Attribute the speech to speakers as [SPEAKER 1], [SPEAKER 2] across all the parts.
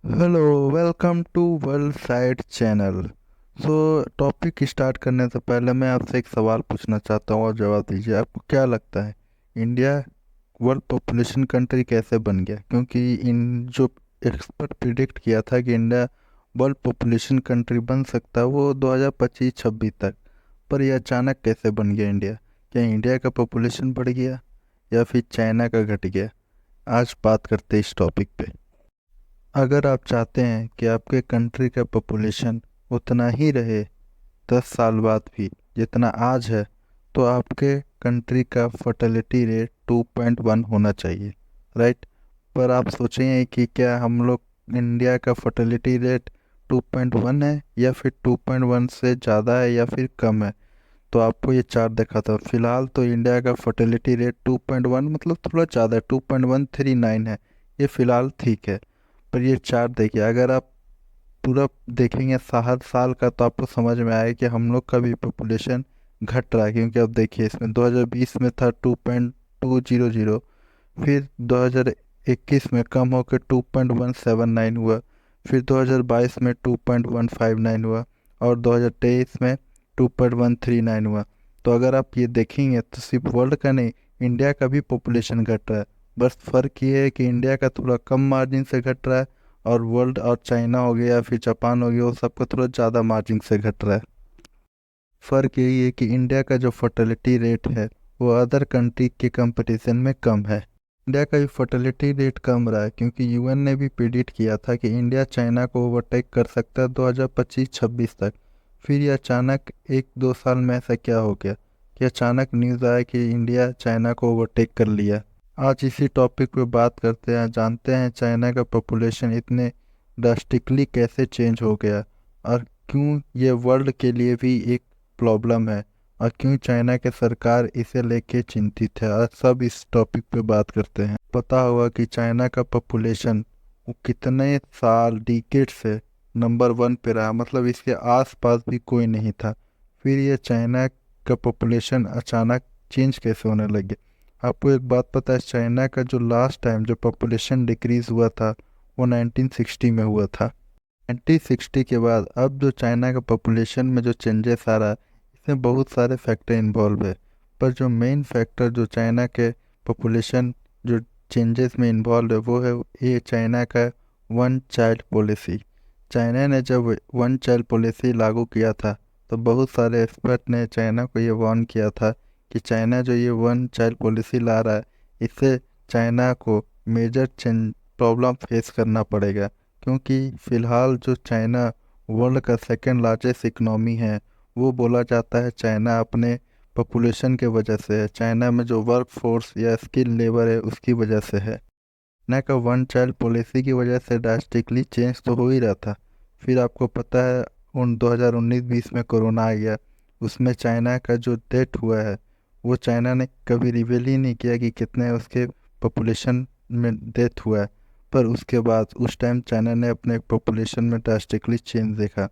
[SPEAKER 1] Hello, welcome to world side channel. Topic start करने से पहले मैं आपसे एक सवाल पूछना चाहता हूँ और जवाब दीजिए। आपको क्या लगता है, इंडिया वर्ल्ड पॉपुलेशन कंट्री कैसे बन गया? क्योंकि इन जो एक्सपर्ट प्रिडिक्ट किया था कि इंडिया वर्ल्ड पॉपुलेशन कंट्री बन सकता है वो 2025-26 तक, पर यह अचानक कैसे बन गया इंडिया? क्या इंडिया का पॉपुलेशन बढ़ गया या फिर चाइना का घट गया? आज बात करते हैं इस टॉपिक पे। अगर आप चाहते हैं कि आपके कंट्री का पॉपुलेशन उतना ही रहे 10 साल बाद भी जितना आज है, तो आपके कंट्री का फर्टिलिटी रेट 2.1 होना चाहिए, राइट? पर आप सोचेंगे कि क्या हम लोग इंडिया का फर्टिलिटी रेट 2.1 है या फिर 2.1 से ज़्यादा है या फिर कम है? तो आपको ये चार्ट देखा था। फिलहाल तो इंडिया का फर्टिलिटी रेट 2.1 मतलब थोड़ा ज़्यादा 2.139 है। ये फिलहाल ठीक है। पर ये चार्ट देखिए, अगर आप पूरा देखेंगे हर साल का, तो आपको समझ में आएगा कि हम लोग का भी पॉपुलेशन घट रहा है। क्योंकि अब देखिए, इसमें 2020 में था 2.200, फिर 2021 में कम होकर 2.179 हुआ, फिर 2022 में 2.159 हुआ और 2023 में 2.139 हुआ। तो अगर आप ये देखेंगे तो सिर्फ वर्ल्ड का नहीं, इंडिया का भी पॉपुलेशन घट रहा है। बस फ़र्क ये है कि इंडिया का थोड़ा कम मार्जिन से घट रहा है और वर्ल्ड और चाइना हो गया या फिर जापान हो गया, वो सबका थोड़ा ज़्यादा मार्जिन से घट रहा है। फ़र्क यही है कि इंडिया का जो फर्टिलिटी रेट है वो अदर कंट्री के कंपटीशन में कम है। इंडिया का भी फर्टिलिटी रेट कम रहा है क्योंकि यूएन ने भी प्रिडिक्ट किया था कि इंडिया चाइना को ओवरटेक कर सकता है 2025-26 तक। फिर ये अचानक 1-2 साल में ऐसा क्या हो गया कि अचानक न्यूज़ आया कि इंडिया चाइना को ओवरटेक कर लिया। आज इसी टॉपिक पे बात करते हैं, जानते हैं चाइना का पॉपुलेशन इतने ड्रास्टिकली कैसे चेंज हो गया और क्यों ये वर्ल्ड के लिए भी एक प्रॉब्लम है और क्यों चाइना के सरकार इसे लेके चिंतित है। आज सब इस टॉपिक पे बात करते हैं। पता होगा कि चाइना का पॉपुलेशन वो कितने साल डिकेड से नंबर 1 पे रहा, मतलब इसके आसपास भी कोई नहीं था। फिर ये चाइना का पॉपुलेशन अचानक चेंज कैसे होने लगे? आपको एक बात पता है, चाइना का जो लास्ट टाइम जो पॉपुलेशन डिक्रीज हुआ था वो 1960 में हुआ था। 1960 के बाद अब जो चाइना का पॉपुलेशन में जो चेंजेस आ रहा है, इसमें बहुत सारे फैक्टर इन्वॉल्व है। पर जो मेन फैक्टर जो चाइना के पॉपुलेशन जो चेंजेस में इन्वॉल्व है वो है ये चाइना का वन चाइल्ड पॉलिसी। चाइना ने जब वन चाइल्ड पॉलिसी लागू किया था तो बहुत सारे एक्सपर्ट ने चाइना को ये वार्न किया था कि चाइना जो ये वन चाइल्ड पॉलिसी ला रहा है, इससे चाइना को मेजर चेंज प्रॉब्लम फेस करना पड़ेगा। क्योंकि फ़िलहाल जो चाइना वर्ल्ड का सेकंड लार्जेस्ट इकनॉमी है, वो बोला जाता है चाइना अपने पॉपुलेशन के वजह से है। चाइना में जो वर्क फोर्स या स्किल लेबर है उसकी वजह से है। चाइना का वन चाइल्ड पॉलिसी की वजह से ड्रास्टिकली चेंज तो हो ही रहा था। फिर आपको पता है उन 2019-20 में कोरोना आ गया, उसमें चाइना का जो डेथ हुआ है वो चाइना ने कभी रिवील ही नहीं किया कि कितने उसके पॉपुलेशन में डेथ हुआ है। पर उसके बाद उस टाइम चाइना ने अपने पॉपुलेशन में ड्रास्टिकली चेंज देखा।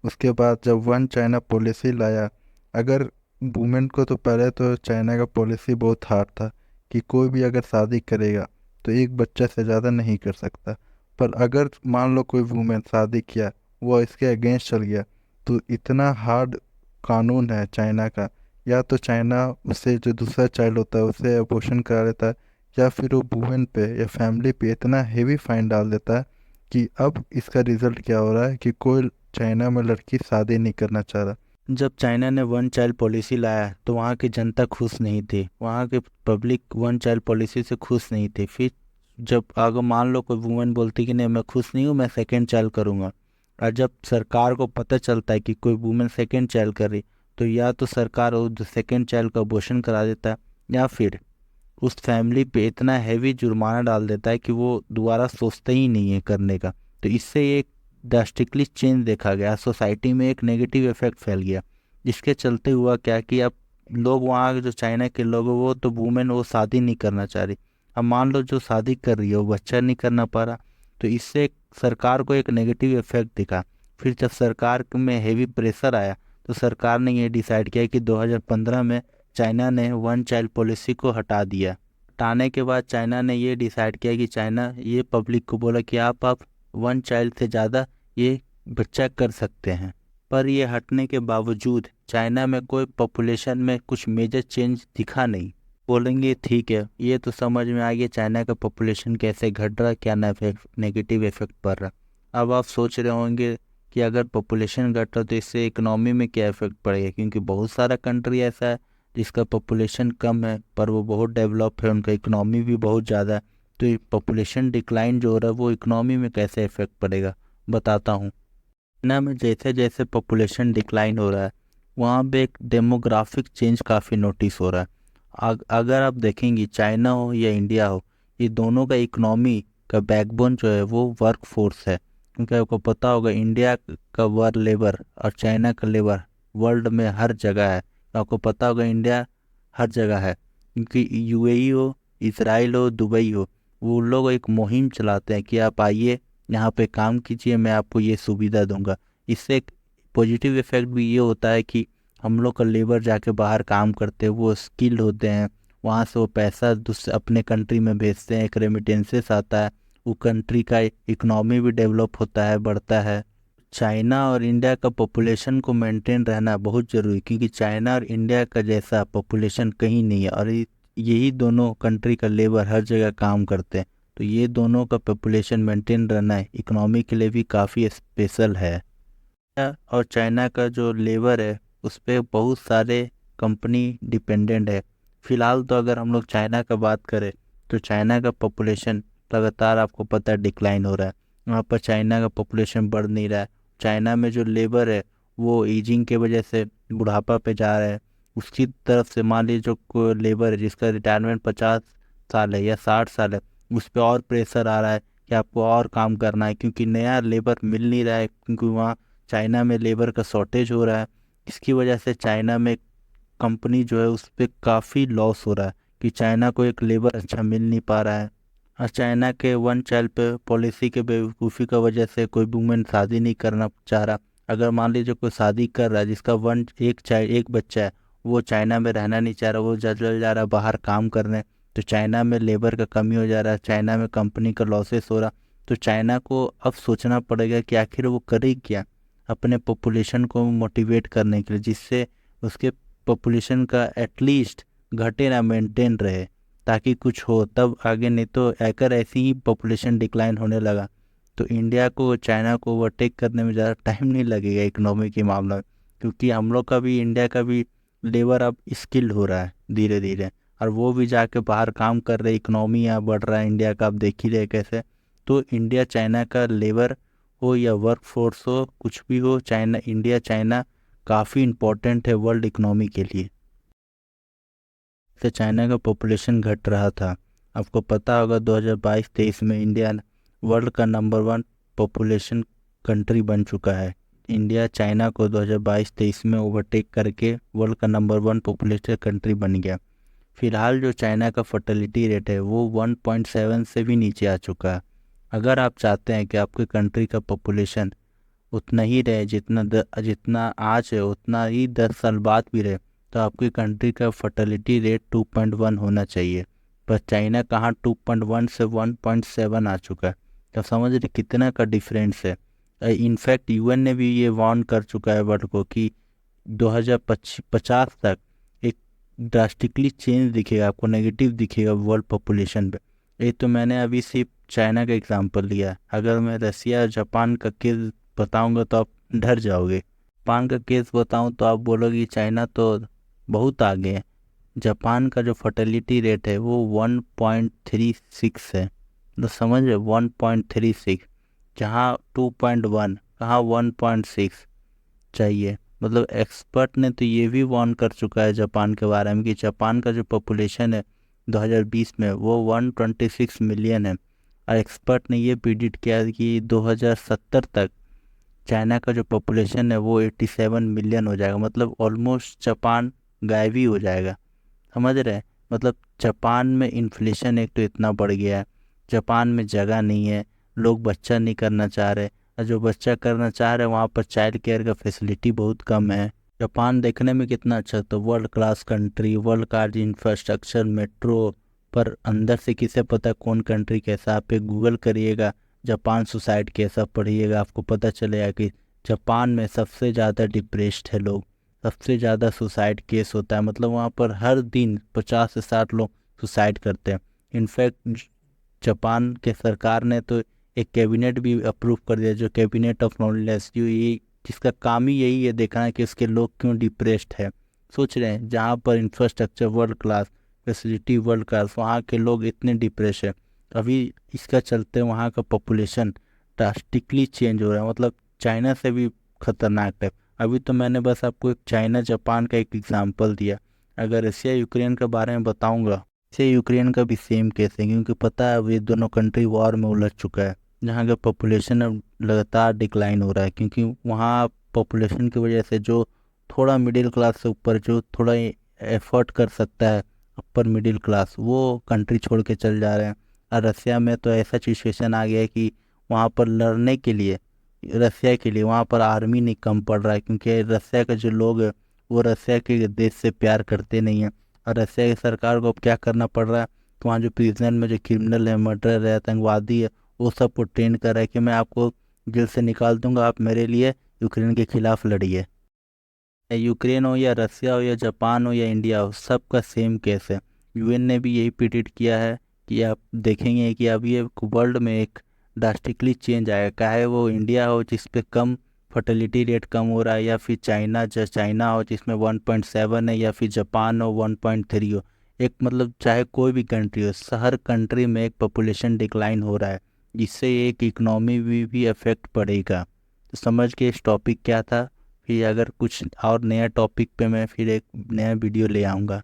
[SPEAKER 1] उसके बाद जब वन चाइना पॉलिसी लाया, अगर वुमेन को तो पहले तो चाइना का पॉलिसी बहुत हार्ड था कि कोई भी अगर शादी करेगा तो एक बच्चा से ज़्यादा नहीं कर सकता। पर अगर मान लो कोई वुमेन शादी किया, वो इसके अगेंस्ट चल गया, तो इतना हार्ड कानून है चाइना का। या तो चाइना उससे जो दूसरा चाइल्ड होता है उसे अबॉर्शन करा लेता है, या फिर वो वुमेन पे या फैमिली पे इतना हेवी फाइन डाल देता है कि अब इसका रिजल्ट क्या हो रहा है कि कोई चाइना में लड़की शादी नहीं करना चाह रहा।
[SPEAKER 2] जब चाइना ने वन चाइल्ड पॉलिसी लाया तो वहाँ की जनता खुश नहीं थी, वहाँ के पब्लिक वन चाइल्ड पॉलिसी से खुश नहीं थी। फिर जब अगर मान लो कोई वुमेन बोलती कि नहीं मैं खुश नहीं हूँ, मैं सेकेंड चाइल्ड करूँगा, और जब सरकार को पता चलता है कि कोई वुमेन सेकेंड चाइल्ड कर रही, तो या तो सरकार उस सेकेंड चाइल्ड का अबॉर्शन करा देता है, या फिर उस फैमिली पे इतना हैवी जुर्माना डाल देता है कि वो दोबारा सोचते ही नहीं है करने का। तो इससे एक ड्रास्टिकली चेंज देखा गया, सोसाइटी में एक नेगेटिव इफेक्ट फैल गया। जिसके चलते हुआ क्या कि अब लोग वहाँ के जो चाइना के लोग हैं वो तो वुमेन वो शादी नहीं करना चाह रही। अब मान लो जो शादी कर रही है वो बच्चा नहीं करना पा रहा, तो इससे सरकार को एक नेगेटिव इफेक्ट दिखा। फिर जब सरकार में हेवी प्रेशर आया तो सरकार ने ये डिसाइड किया कि 2015 में चाइना ने वन चाइल्ड पॉलिसी को हटा दिया। हटाने के बाद चाइना ने ये डिसाइड किया कि चाइना ये पब्लिक को बोला कि आप 1 चाइल्ड से ज़्यादा ये बच्चा कर सकते हैं। पर ये हटने के बावजूद चाइना में कोई पॉपुलेशन में कुछ मेजर चेंज दिखा नहीं। बोलेंगे ठीक है, ये तो समझ में आ गया चाइना का पॉपुलेशन कैसे घट रहा, क्या नेगेटिव इफेक्ट पड़ रहा। अब आप सोच रहे होंगे कि अगर पॉपुलेशन घट रहा तो इससे इकोनॉमी में क्या इफेक्ट पड़ेगा, क्योंकि बहुत सारा कंट्री ऐसा है जिसका पॉपुलेशन कम है पर वो बहुत डेवलप है, उनका इकोनॉमी भी बहुत ज़्यादा है। तो ये पॉपुलेशन डिक्लाइन जो हो रहा है वो इकोनॉमी में कैसे इफेक्ट पड़ेगा, बताता हूँ। चाइना में जैसे जैसे पॉपुलेशन डिक्लाइन हो रहा है वहाँ पे एक डेमोग्राफिक चेंज काफ़ी नोटिस हो रहा है। अगर आप देखेंगे चाइना हो या इंडिया हो, ये दोनों का इकोनॉमी का बैकबोन जो है वो वर्क फोर्स है। क्योंकि आपको पता होगा इंडिया का वर्क लेबर और चाइना का लेबर वर्ल्ड में हर जगह है। आपको पता होगा इंडिया हर जगह है, क्योंकि यूएई हो, इसराइल हो, दुबई हो, वो लोग एक मुहिम चलाते हैं कि आप आइए यहाँ पे काम कीजिए, मैं आपको ये सुविधा दूंगा। इससे एक पॉजिटिव इफेक्ट भी ये होता है कि हम लोग का लेबर जाके बाहर काम करते हैं, वो स्किल्ड होते हैं, वहाँ से वो पैसा दूसरे अपने कंट्री में भेजते हैं, एक रेमिटेंसेस आता है, वो कंट्री का इकोनॉमी भी डेवलप होता है, बढ़ता है। चाइना और इंडिया का पॉपुलेशन को मेंटेन रहना बहुत ज़रूरी, क्योंकि चाइना और इंडिया का जैसा पॉपुलेशन कहीं नहीं है और यही दोनों कंट्री का लेबर हर जगह काम करते हैं। तो ये दोनों का पॉपुलेशन मेंटेन रहना इकोनॉमी के लिए भी काफ़ी स्पेशल है। इंडिया और चाइना का जो लेबर है उस पर बहुत सारे कंपनी डिपेंडेंट है। फिलहाल तो अगर हम लोग चाइना का बात करें तो चाइना का पॉपुलेशन लगातार आपको पता है डिक्लाइन हो रहा है। वहाँ पर चाइना का पॉपुलेशन बढ़ नहीं रहा है। चाइना में जो लेबर है वो एजिंग के वजह से बुढ़ापा पे जा रहा है। उसकी तरफ से मान लीजिए जो लेबर है जिसका रिटायरमेंट 50 साल है या 60 साल है, उस पर और प्रेशर आ रहा है कि आपको और काम करना है, क्योंकि नया लेबर मिल नहीं रहा है, क्योंकि वहाँ चाइना में लेबर का शॉर्टेज हो रहा है। इसकी वजह से चाइना में कंपनी जो है उस पर काफ़ी लॉस हो रहा है कि चाइना को एक लेबर अच्छा मिल नहीं पा रहा है। और चाइना के 1 चाइल्ड पे पॉलिसी के बेवकूफ़ी का वजह से कोई वुमेन शादी नहीं करना चाह रहा। अगर मान लीजिए कोई शादी कर रहा है जिसका एक बच्चा है, वो चाइना में रहना नहीं चाह रहा, वो चल जा रहा है बाहर काम करने, तो चाइना में लेबर का कमी हो जा रहा है, चाइना में कंपनी का लॉसेस हो रहा। तो चाइना को अब सोचना पड़ेगा कि आखिर वो करे क्या अपने पॉपुलेशन को मोटिवेट करने के लिए, जिससे उसके पॉपुलेशन का एटलीस्ट घटे ना, मेंटेन रहे, ताकि कुछ हो तब आगे। नहीं तो अगर ऐसी ही पॉपुलेशन डिक्लाइन होने लगा तो इंडिया को चाइना को ओवरटेक करने में ज़्यादा टाइम नहीं लगेगा इकोनॉमी के मामले में, क्योंकि हम लोग का भी इंडिया का भी लेबर अब स्किल्ड हो रहा है धीरे धीरे, और वो भी जाके बाहर काम कर रहे, इकोनॉमी यहाँ बढ़ रहा है इंडिया का, आप देख ही रहे कैसे। तो इंडिया चाइना का लेबर हो या वर्क फोर्स हो, कुछ भी हो, चाइना इंडिया चाइना काफ़ी इम्पोर्टेंट है वर्ल्ड इकोनॉमी के लिए। से चाइना का पॉपुलेशन घट रहा था। आपको पता होगा 2022-23 में इंडिया वर्ल्ड का नंबर 1 पॉपुलेशन कंट्री बन चुका है। इंडिया चाइना को 2022-23 में ओवरटेक करके वर्ल्ड का नंबर 1 पॉपुलेटेड कंट्री बन गया। फिलहाल जो चाइना का फर्टिलिटी रेट है वो 1.7 से भी नीचे आ चुका है। अगर आप चाहते हैं कि आपके कंट्री का पॉपुलेशन उतना ही रहे जितना आज है, उतना ही 10 साल बाद भी रहे, तो आपकी कंट्री का फर्टिलिटी रेट 2.1 होना चाहिए। पर चाइना कहाँ 2.1 से 1.7 आ चुका है। तो समझ रहे कितना का डिफरेंस है। इनफैक्ट यूएन ने भी ये वार्न कर चुका है वर्ल्ड को कि 2050 तक एक ड्रास्टिकली चेंज दिखेगा, आपको नेगेटिव दिखेगा वर्ल्ड पॉपुलेशन पे। ये तो मैंने अभी सिर्फ चाइना का एग्जांपल लिया, अगर मैं रसिया और जापान का केस बताऊंगा तो आप डर जाओगे। जापान का केस बताऊं तो आप बोलोगे चाइना तो बहुत आगे है। जापान का जो फर्टिलिटी रेट है वो 1.36 है, तो समझ रहे 1.36, जहाँ 2.1, कहाँ 1.6 चाहिए। मतलब एक्सपर्ट ने तो ये भी वार्न कर चुका है जापान के बारे में कि जापान का जो पॉपुलेशन है 2020 में वो 126 मिलियन है, और एक्सपर्ट ने ये प्रिडिक्ट किया कि 2070 तक चाइना का जो पॉपुलेशन है वो 87 मिलियन हो जाएगा। मतलब ऑलमोस्ट जापान गायब ही हो जाएगा, समझ रहे हैं। मतलब जापान में इन्फ्लेशन एक तो इतना बढ़ गया है, जापान में जगह नहीं है, लोग बच्चा नहीं करना चाह रहे, और जो बच्चा करना चाह रहे हैं वहाँ पर चाइल्ड केयर का फैसिलिटी बहुत कम है। जापान देखने में कितना अच्छा, तो world class country, world class infrastructure, metro, पर अंदर से किसे पता कौन कंट्री कैसा। आप एक गूगल करिएगा जापान सुसाइड केस आप पढ़िएगा, आपको पता चलेगा कि जापान में सबसे ज़्यादा डिप्रेस्ड है लोग, सबसे ज़्यादा सुसाइड केस होता है। मतलब वहाँ पर हर दिन 50 से 60 लोग सुसाइड करते हैं। इनफैक्ट जापान के सरकार ने तो एक कैबिनेट भी अप्रूव कर दिया, जो कैबिनेट ऑफ नॉलेज, जो ये जिसका काम ही यही है देखना है कि उसके लोग क्यों डिप्रेस्ड है। सोच रहे हैं जहाँ पर infrastructure world class, facility world class, वहाँ के लोग इतने डिप्रेस है। अभी इसका चलते वहाँ का पॉपुलेशन ड्रास्टिकली चेंज हो रहा है, मतलब चाइना से भी खतरनाक है। अभी तो मैंने बस आपको एक चाइना जापान का एक एग्जांपल दिया, अगर रशिया यूक्रेन के बारे में बताऊंगा, से यूक्रेन का भी सेम केस है, क्योंकि पता है अब ये दोनों कंट्री वॉर में उलझ चुका है, जहाँ का पॉपुलेशन अब लगातार डिक्लाइन हो रहा है। क्योंकि वहाँ पॉपुलेशन की वजह से जो थोड़ा मिडिल क्लास से ऊपर जो थोड़ा एफर्ट कर सकता है, अपर मिडिल क्लास, वो कंट्री छोड़ के चल जा रहे हैं। और रसिया में तो ऐसा सिचुएशन आ गया है कि वहाँ पर लड़ने के लिए, रसिया के लिए वहाँ पर आर्मी नहीं कम पड़ रहा है, क्योंकि रसिया के जो लोग हैं वो रसिया के देश से प्यार करते नहीं हैं। और रसिया की सरकार को अब क्या करना पड़ रहा है, तो वहाँ जो प्रिजनर में जो क्रिमिनल है, मर्डर है, आतंकवादी है, वो सबको ट्रेन कर रहा है कि मैं आपको जेल से निकाल दूंगा, आप मेरे लिए यूक्रेन के खिलाफ लड़िए। यूक्रेन हो या रसिया हो या जापान हो या इंडिया हो, सबका सेम केस है। यूएन ने भी यही प्रिडिक्ट किया है कि आप देखेंगे कि अब ये वर्ल्ड में एक ड्रास्टिकली चेंज आएगा, चाहे वो इंडिया हो जिस पे कम फर्टिलिटी रेट कम हो रहा है, या फिर चाइना हो जिसमें 1.7 है, या फिर जापान हो 1.3 हो। एक मतलब चाहे कोई भी कंट्री हो, हर कंट्री में एक पॉपुलेशन डिक्लाइन हो रहा है, जिससे एक इकोनॉमी भी अफेक्ट पड़ेगा। तो समझ के इस टॉपिक क्या था। फिर अगर कुछ और नया टॉपिक पे मैं फिर एक नया वीडियो ले आऊँगा।